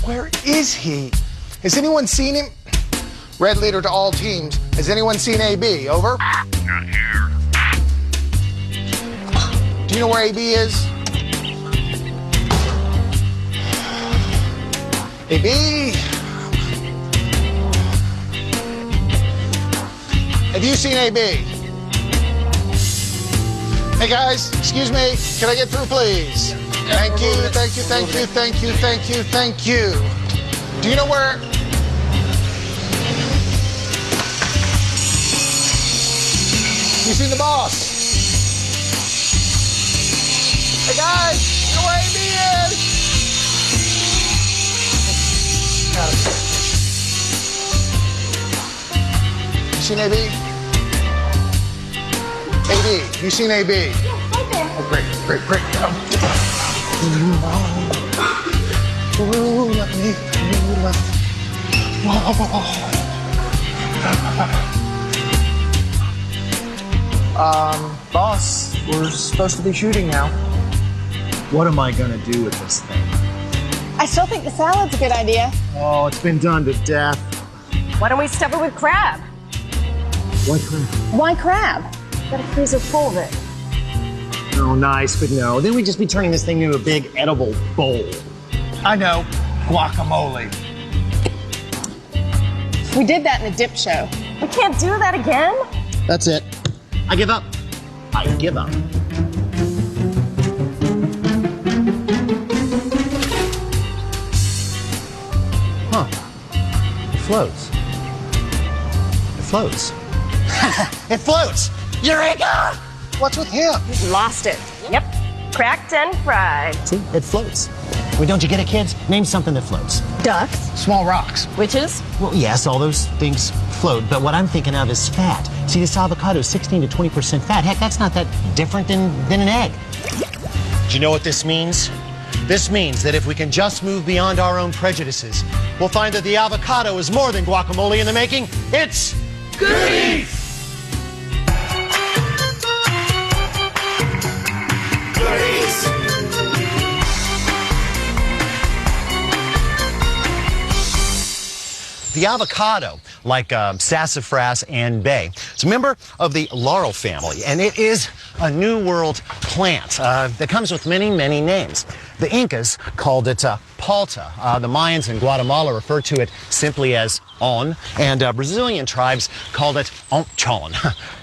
Where is he? Has anyone seen him? Red leader to all teams. Has anyone seen AB? Over? Not here. Do you know where AB is? AB? Have you seen AB? Hey guys, excuse me. Can I get through, please? Thank you, thank you, thank you, thank you, thank you, thank you. Do you know where? You seen the boss? Hey guys, you know where AB is? Got him. You seen AB? AB, you seen AB? Yeah, right there. Oh, great, great, great. Ooh, let me. Boss, we're supposed to be shooting now. What am I gonna do with this thing? I still think the salad's a good idea. Oh, it's been done to death. Why don't we stuff it with crab? What crap? Why crab? Got a freezer full of it. Oh, nice, but no. Then we'd just be turning this thing into a big edible bowl. I know, guacamole. We did that in the dip show. We can't do that again? That's it. I give up. I give up. Huh. It floats. It floats. It floats! Eureka! What's with him? Lost it. Yep. Cracked and fried. See, it floats. Well, don't you get it, kids? Name something that floats. Ducks. Small rocks. Witches. Well, yes, all those things float, but what I'm thinking of is fat. See, this avocado is 16 to 20% fat. Heck, that's not that different than an egg. Do you know what this means? This means that if we can just move beyond our own prejudices, we'll find that the avocado is more than guacamole in the making. It's goodies! The avocado, like sassafras and bay, it's a member of the laurel family, and it is a New World plant that comes with many, many names. The Incas called it palta. The Mayans in Guatemala referred to it simply as on, and Brazilian tribes called it onchon.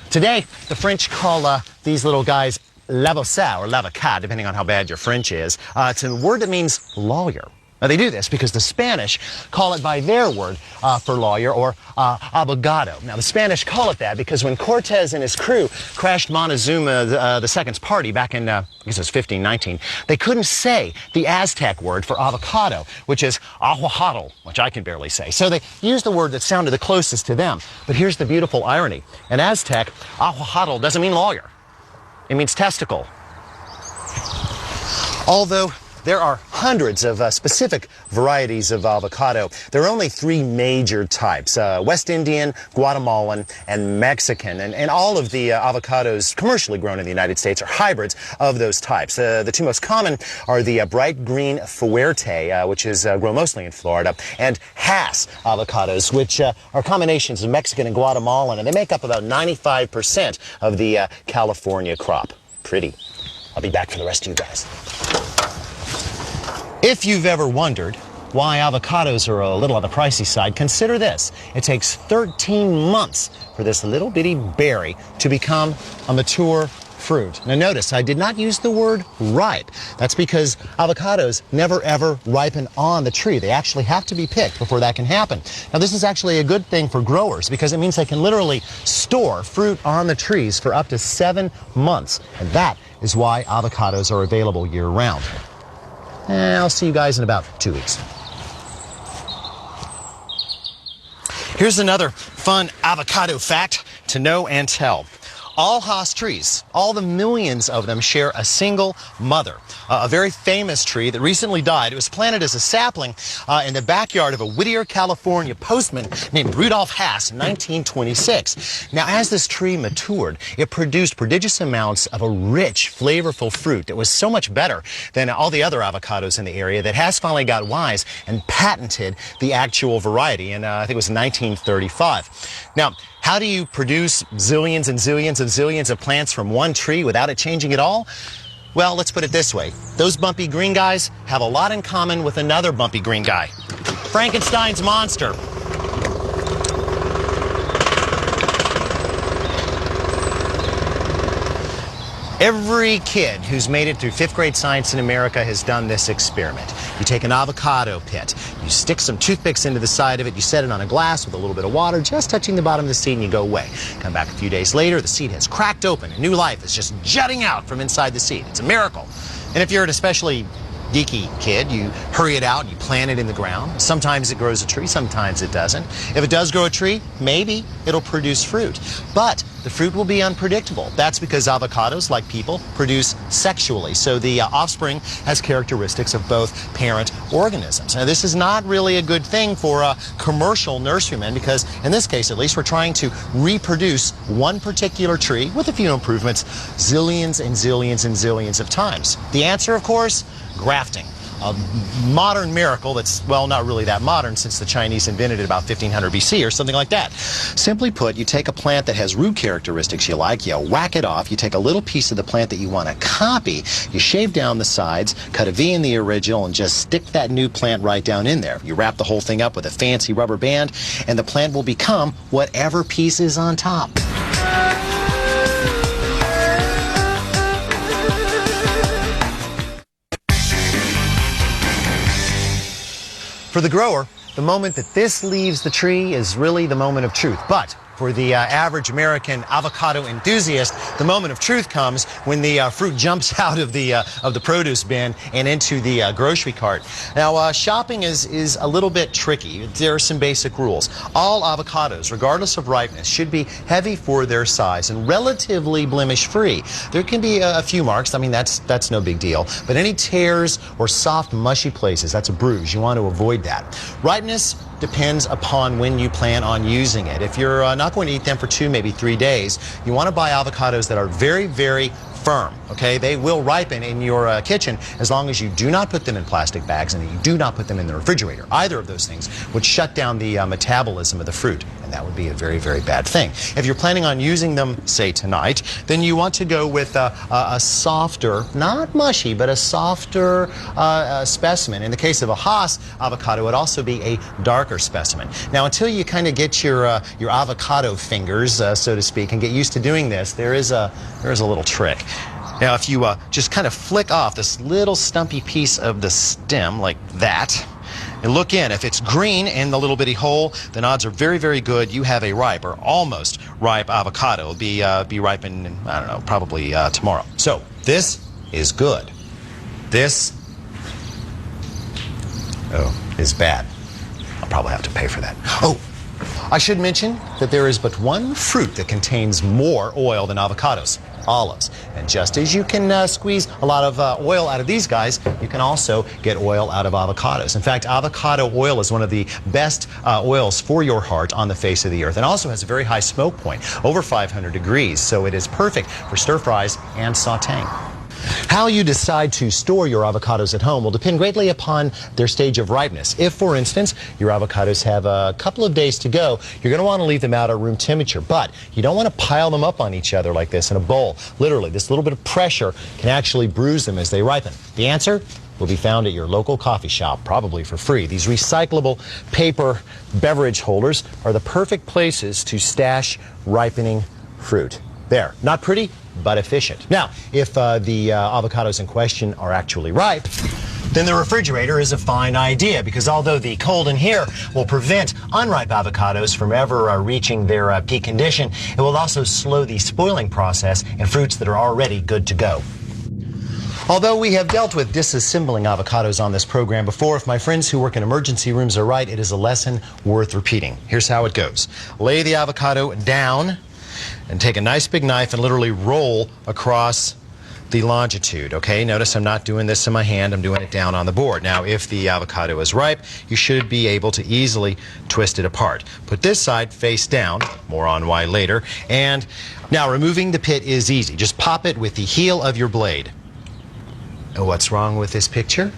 Today, the French call these little guys l'avocat or l'avocat, depending on how bad your French is. It's a word that means lawyer. Now, they do this because the Spanish call it by their word for lawyer, or abogado. Now, the Spanish call it that because when Cortez and his crew crashed Montezuma II's party back in, I guess it was 1519, they couldn't say the Aztec word for avocado, which is aguajado, which I can barely say. So they used the word that sounded the closest to them. But here's the beautiful irony. In Aztec, aguajado doesn't mean lawyer. It means testicle. Although there are hundreds of specific varieties of avocado, there are only three major types: West Indian, Guatemalan, and Mexican. And all of the avocados commercially grown in the United States are hybrids of those types. The two most common are the bright green Fuerte, which is grown mostly in Florida, and Hass avocados, which are combinations of Mexican and Guatemalan, and they make up about 95% of the California crop. Pretty. I'll be back for the rest of you guys. If you've ever wondered why avocados are a little on the pricey side, consider this. It takes 13 months for this little bitty berry to become a mature fruit. Now notice, I did not use the word ripe. That's because avocados never ever ripen on the tree. They actually have to be picked before that can happen. Now this is actually a good thing for growers because it means they can literally store fruit on the trees for up to 7 months. And that is why avocados are available year-round. I'll see you guys in about 2 weeks. Here's another fun avocado fact to know and tell. all Haas trees, all the millions of them, share a single mother. A very famous tree that recently died. It was planted as a sapling in the backyard of a Whittier, California postman named Rudolph Haas in 1926. Now, as this tree matured, it produced prodigious amounts of a rich, flavorful fruit that was so much better than all the other avocados in the area that Haas finally got wise and patented the actual variety in, I think it was 1935. Now, how do you produce zillions and zillions and zillions of plants from one tree without it changing at all? Well, let's put it this way. Those bumpy green guys have a lot in common with another bumpy green guy. Frankenstein's monster. Every kid who's made it through 5th grade science in America has done this experiment. You take an avocado pit, you stick some toothpicks into the side of it, you set it on a glass with a little bit of water, just touching the bottom of the seed, and you go away. Come back a few days later, the seed has cracked open, a new life is just jutting out from inside the seed. It's a miracle. And if you're an especially geeky kid, you hurry it out and you plant it in the ground. Sometimes it grows a tree, sometimes it doesn't. If it does grow a tree, maybe it'll produce fruit. But the fruit will be unpredictable. That's because avocados, like people, produce sexually. So the offspring has characteristics of both parent organisms. Now, this is not really a good thing for commercial nurserymen because, in this case at least, we're trying to reproduce one particular tree with a few improvements zillions and zillions and zillions of times. The answer, of course, grafting. A modern miracle that's, well, not really that modern since the Chinese invented it about 1500 BC or something like that. Simply put, you take a plant that has root characteristics you like, you whack it off, you take a little piece of the plant that you want to copy, you shave down the sides, cut a V in the original, and just stick that new plant right down in there. You wrap the whole thing up with a fancy rubber band, and the plant will become whatever piece is on top. For the grower, the moment that this leaves the tree is really the moment of truth. But for the average American avocado enthusiast, the moment of truth comes when the fruit jumps out of the produce bin and into the grocery cart. Now, shopping is a little bit tricky. There are some basic rules. All avocados, regardless of ripeness, should be heavy for their size and relatively blemish-free. There can be a few marks. I mean, that's no big deal. But any tears or soft, mushy places, that's a bruise. You want to avoid that. Ripeness depends upon when you plan on using it. If you're not going to eat them for 2, maybe 3 days, you want to buy avocados that are very, very firm. Okay, they will ripen in your kitchen as long as you do not put them in plastic bags and you do not put them in the refrigerator. Either of those things would shut down the metabolism of the fruit, and that would be a very, very bad thing. If you're planning on using them, say tonight, then you want to go with a softer, not mushy, but a softer specimen. In the case of a Haas avocado, it would also be a darker specimen. Now, until you kind of get your avocado fingers, so to speak, and get used to doing this, there is a little trick. Now, if you just kind of flick off this little stumpy piece of the stem like that, and look in. If it's green in the little bitty hole, then odds are very, very good you have a ripe or almost ripe avocado. It'll be ripened, I don't know, probably tomorrow. So this is good. This is bad. I'll probably have to pay for that. Oh, I should mention that there is but one fruit that contains more oil than avocados. Olives. And just as you can squeeze a lot of oil out of these guys, you can also get oil out of avocados. In fact, avocado oil is one of the best oils for your heart on the face of the earth, and also has a very high smoke point, over 500 degrees, so it is perfect for stir fries and sauteing. How you decide to store your avocados at home will depend greatly upon their stage of ripeness. If, for instance, your avocados have a couple of days to go, you're going to want to leave them out at room temperature, but you don't want to pile them up on each other like this in a bowl. Literally, this little bit of pressure can actually bruise them as they ripen. The answer will be found at your local coffee shop, probably for free. These recyclable paper beverage holders are the perfect places to stash ripening fruit. There, not pretty, but efficient. Now, if the avocados in question are actually ripe, then the refrigerator is a fine idea, because although the cold in here will prevent unripe avocados from ever reaching their peak condition, it will also slow the spoiling process in fruits that are already good to go. Although we have dealt with disassembling avocados on this program before, if my friends who work in emergency rooms are right, it is a lesson worth repeating. Here's how it goes. Lay the avocado down and take a nice big knife and literally roll across the longitude. Okay, notice I'm not doing this in my hand, I'm doing it down on the board. Now, if the avocado is ripe, you should be able to easily twist it apart. Put this side face down, more on why later, and now removing the pit is easy. Just pop it with the heel of your blade. What's wrong with this picture?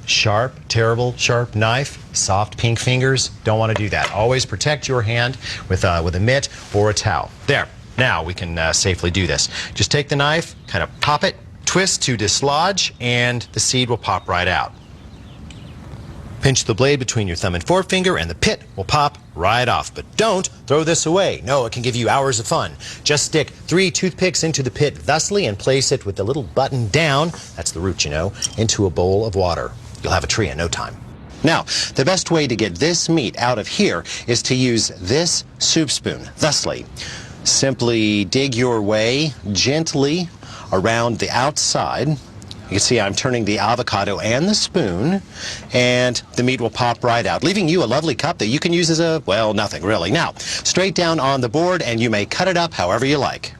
Sharp, terrible, sharp knife, soft pink fingers. Don't want to do that. Always protect your hand with a mitt or a towel. There. Now we can safely do this. Just take the knife, kind of pop it, twist to dislodge, and the seed will pop right out. Pinch the blade between your thumb and forefinger, and the pit will pop right off. But don't throw this away. No, it can give you hours of fun. Just stick 3 toothpicks into the pit thusly and place it with the little button down, that's the root, you know, into a bowl of water. You'll have a tree in no time. Now, the best way to get this meat out of here is to use this soup spoon, thusly. Simply dig your way gently around the outside. You can see I'm turning the avocado and the spoon, and the meat will pop right out, leaving you a lovely cup that you can use as a, well, nothing really. Now, straight down on the board, and you may cut it up however you like.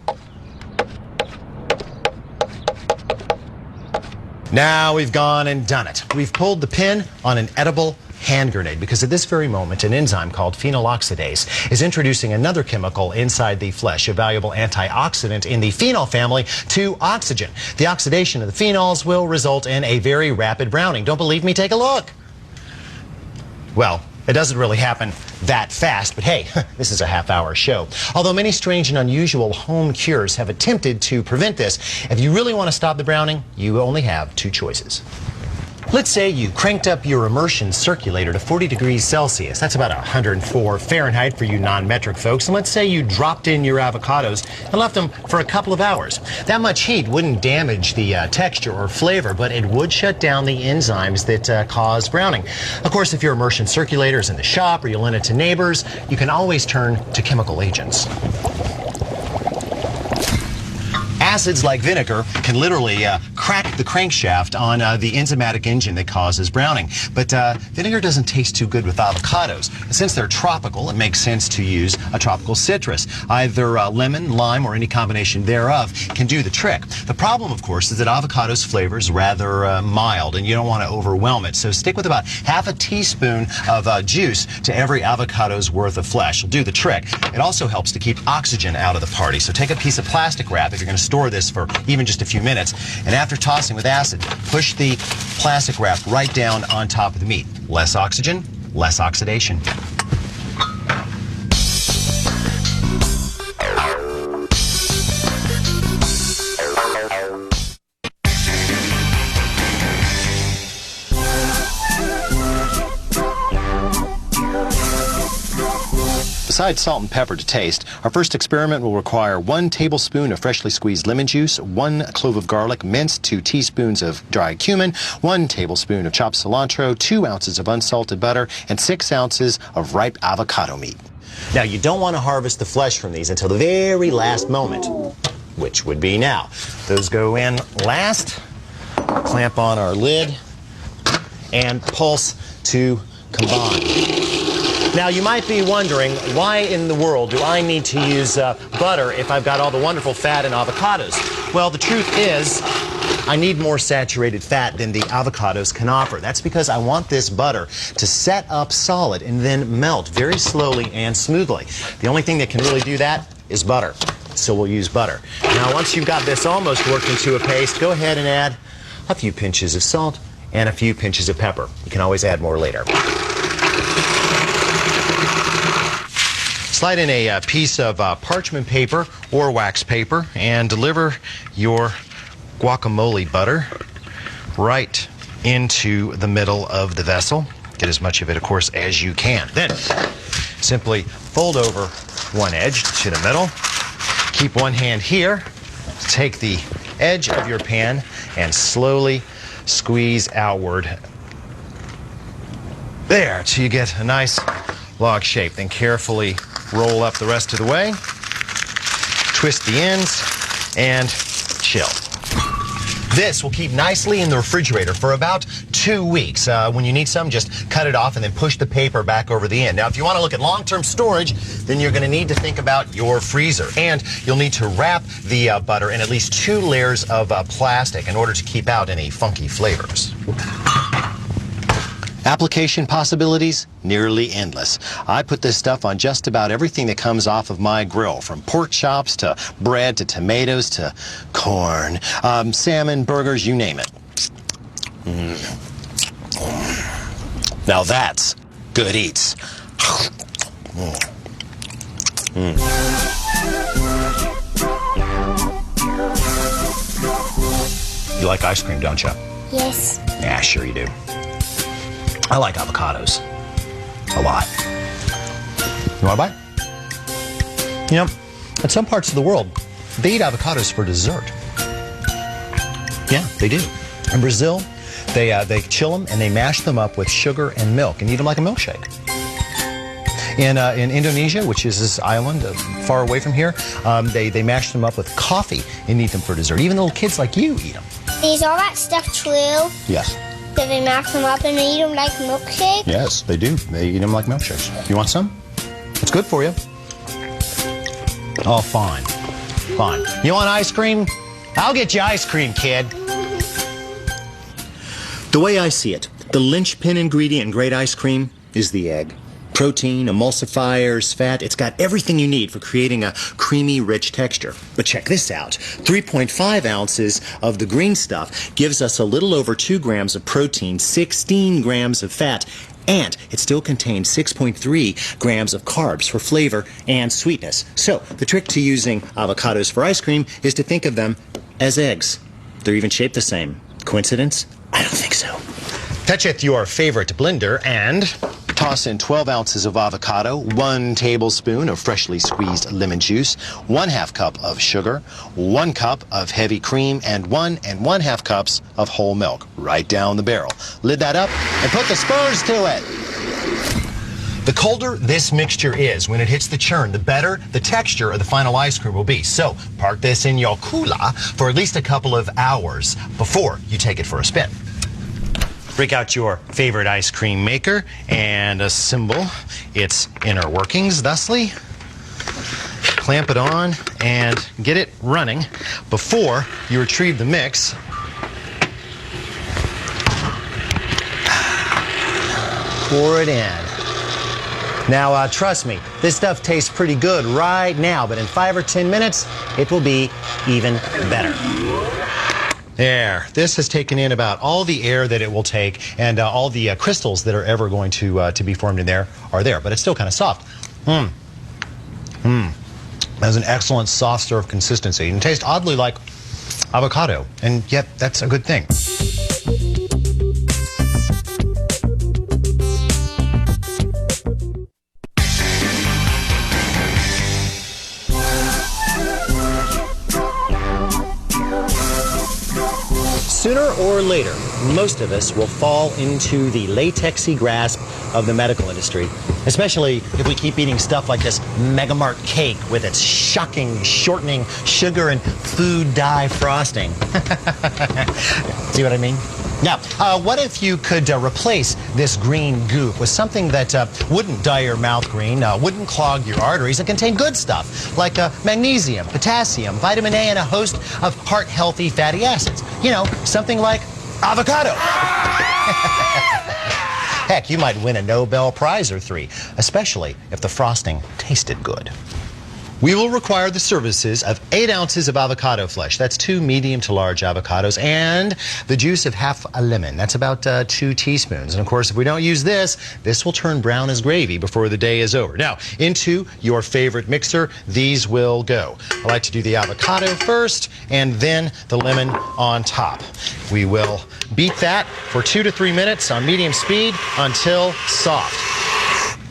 Now we've gone and done it. We've pulled the pin on an edible hand grenade, because at this very moment an enzyme called phenol oxidase is introducing another chemical inside the flesh, a valuable antioxidant in the phenol family, to oxygen. The oxidation of the phenols will result in a very rapid browning. Don't believe me? Take a look. Well, it doesn't really happen that fast, but hey, this is a half-hour show. Although many strange and unusual home cures have attempted to prevent this, if you really want to stop the browning, you only have 2 choices. Let's say you cranked up your immersion circulator to 40 degrees Celsius. That's about 104 Fahrenheit for you non-metric folks. And let's say you dropped in your avocados and left them for a couple of hours. That much heat wouldn't damage the texture or flavor, but it would shut down the enzymes that cause browning. Of course, if your immersion circulator is in the shop or you lend it to neighbors, you can always turn to chemical agents. Acids like vinegar can literally crack the crankshaft on the enzymatic engine that causes browning. But vinegar doesn't taste too good with avocados. And since they're tropical, it makes sense to use a tropical citrus. Either lemon, lime, or any combination thereof can do the trick. The problem, of course, is that avocado's flavor is rather mild, and you don't want to overwhelm it. So stick with about half a teaspoon of juice to every avocado's worth of flesh. It'll do the trick. It also helps to keep oxygen out of the party. So take a piece of plastic wrap if you're going to store this for even just a few minutes, and after tossing with acid, push the plastic wrap right down on top of the meat. Less oxygen, less oxidation. Besides salt and pepper to taste, our first experiment will require 1 tablespoon of freshly squeezed lemon juice, 1 clove of garlic minced, 2 teaspoons of dried cumin, 1 tablespoon of chopped cilantro, 2 ounces of unsalted butter, and 6 ounces of ripe avocado meat. Now, you don't want to harvest the flesh from these until the very last moment, which would be now. Those go in last, clamp on our lid, and pulse to combine. Now, you might be wondering, why in the world do I need to use butter if I've got all the wonderful fat in avocados? Well, the truth is, I need more saturated fat than the avocados can offer. That's because I want this butter to set up solid and then melt very slowly and smoothly. The only thing that can really do that is butter. So we'll use butter. Now, once you've got this almost worked into a paste, go ahead and add a few pinches of salt and a few pinches of pepper. You can always add more later. Slide in a piece of parchment paper or wax paper and deliver your guacamole butter right into the middle of the vessel. Get as much of it, of course, as you can. Then simply fold over one edge to the middle. Keep one hand here. Take the edge of your pan and slowly squeeze outward. There, till you get a nice log shape. Then carefully roll up the rest of the way, twist the ends, and chill. This will keep nicely in the refrigerator for about 2 weeks. When you need some, just cut it off and then push the paper back over the end. Now, if you want to look at long-term storage, then you're going to need to think about your freezer. And you'll need to wrap the butter in at least 2 layers of plastic in order to keep out any funky flavors. Application possibilities, nearly endless. I put this stuff on just about everything that comes off of my grill, from pork chops to bread to tomatoes to corn, salmon, burgers, you name it. Now that's good eats. You like ice cream, don't you? Yes. Yeah, sure you do. I like avocados a lot. You want to buy? You know, in some parts of the world, they eat avocados for dessert. Yeah, they do. In Brazil, they chill them and they mash them up with sugar and milk and eat them like a milkshake. In Indonesia, which is this island far away from here, they mash them up with coffee and eat them for dessert. Even little kids like you eat them. Is all that stuff true? Yes. Do they mash them up and they eat them like milkshakes? Yes, they do. They eat them like milkshakes. You want some? It's good for you. Oh, fine. Fine. You want ice cream? I'll get you ice cream, kid. The way I see it, the linchpin ingredient in great ice cream is the egg. Protein, emulsifiers, fat, it's got everything you need for creating a creamy, rich texture. But check this out. 3.5 ounces of the green stuff gives us a little over 2 grams of protein, 16 grams of fat, and it still contains 6.3 grams of carbs for flavor and sweetness. So the trick to using avocados for ice cream is to think of them as eggs. They're even shaped the same. Coincidence? I don't think so. Touch it your favorite blender and toss in 12 ounces of avocado, 1 tablespoon of freshly squeezed lemon juice, 1/2 cup of sugar, 1 cup of heavy cream, and 1 1/2 cups of whole milk. Right down the barrel. Lid that up and put the spurs to it. The colder this mixture is when it hits the churn, the better the texture of the final ice cream will be. So park this in your cooler for at least a couple of hours before you take it for a spin. Break out your favorite ice cream maker and assemble its inner workings thusly. Clamp it on and get it running before you retrieve the mix. Pour it in. Now, trust me, this stuff tastes pretty good right now, but in 5 or 10 minutes, it will be even better. There. This has taken in about all the air that it will take, and all the crystals that are ever going to be formed in there are there, but it's still kind of soft. Has an excellent soft serve consistency and tastes oddly like avocado, and yet that's a good thing. Sooner or later, most of us will fall into the latexy grasp of the medical industry, especially if we keep eating stuff like this Megamart cake with its shocking, shortening sugar and food dye frosting. See what I mean? Now, what if you could replace this green goop with something that wouldn't dye your mouth green, wouldn't clog your arteries, and contain good stuff like magnesium, potassium, vitamin A, and a host of heart-healthy fatty acids? You know, something like avocado. Heck, you might win a Nobel Prize or 3, especially if the frosting tasted good. We will require the services of 8 ounces of avocado flesh. That's 2 medium to large avocados, and the juice of half a lemon. That's about 2 teaspoons. And of course, if we don't use this, this will turn brown as gravy before the day is over. Now, into your favorite mixer, these will go. I like to do the avocado first, and then the lemon on top. We will beat that for 2 to 3 minutes on medium speed until soft.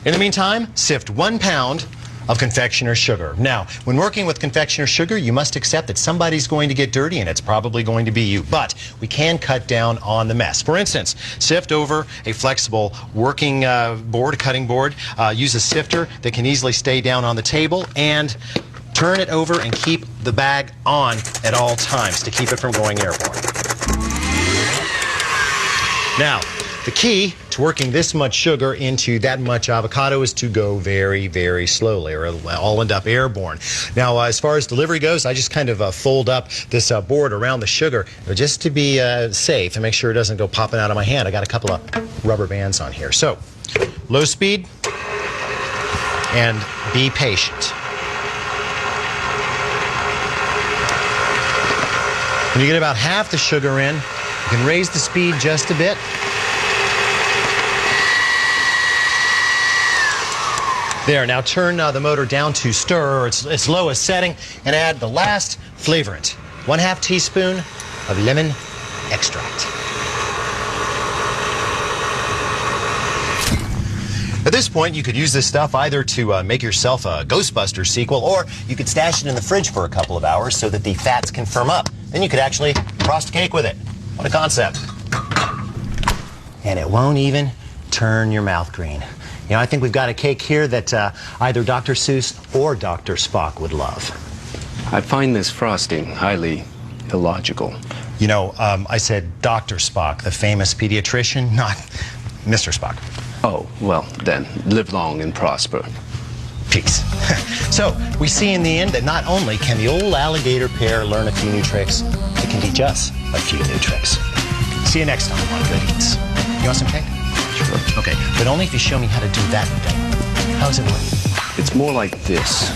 In the meantime, sift 1 pound of confectioner's sugar. Now, when working with confectioner's sugar, you must accept that somebody's going to get dirty, and it's probably going to be you. But we can cut down on the mess. For instance, sift over a flexible working cutting board. Use a sifter that can easily stay down on the table, and turn it over and keep the bag on at all times to keep it from going airborne. Now, the key to working this much sugar into that much avocado is to go very, very slowly, or it'll all end up airborne. Now, as far as delivery goes, I just kind of fold up this board around the sugar just to be safe and make sure it doesn't go popping out of my hand. I got a couple of rubber bands on here. So, low speed and be patient. When you get about half the sugar in, you can raise the speed just a bit. There, now turn the motor down to stir, or its lowest setting, and add the last flavorant. 1/2 teaspoon of lemon extract. At this point, you could use this stuff either to make yourself a Ghostbusters sequel, or you could stash it in the fridge for a couple of hours so that the fats can firm up. Then you could actually frost cake with it. What a concept. And it won't even turn your mouth green. You know, I think we've got a cake here that either Dr. Seuss or Dr. Spock would love. I find this frosting highly illogical. You know, I said Dr. Spock, the famous pediatrician, not Mr. Spock. Oh, well, then, live long and prosper. Peace. So, we see in the end that not only can the old alligator pair learn a few new tricks, it can teach us a few new tricks. See you next time on Good Eats. You want some cake? Sure. Okay, but only if you show me how to do that thing. How does it work? It's more like this.